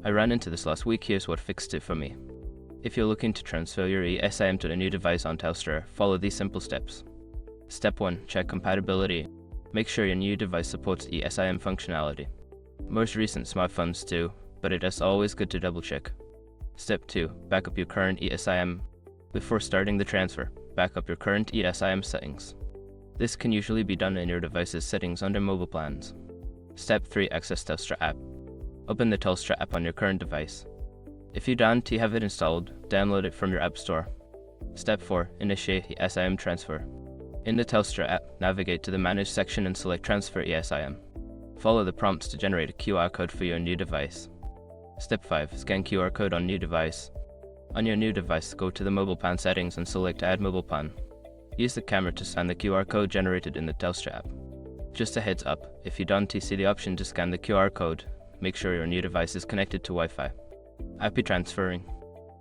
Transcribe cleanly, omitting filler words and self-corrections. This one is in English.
I ran into this last week. Here's what fixed it for me. If you're looking to transfer your ESIM to a new device on Telstra, follow these simple steps. Step 1. Check compatibility. Make sure your new device supports ESIM functionality. Most recent smartphones do, but it is always good to double check. Step 2. Back up your current ESIM. Before starting the transfer, back up your current ESIM settings. This can usually be done in your device's settings under mobile plans. Step 3. Access Telstra app. Open the Telstra app on your current device. If you don't have it installed, download it from your app store. Step 4. Initiate the ESIM transfer. In the Telstra app, navigate to the Manage section and select Transfer ESIM. Follow the prompts to generate a QR code for your new device. Step 5. Scan QR code on new device. On your new device, go to the mobile plan settings and select Add Mobile Plan. Use the camera to scan the QR code generated in the Telstra app. Just a heads up, if you don't see the option to scan the QR code, make sure your new device is connected to Wi-Fi. Happy transferring.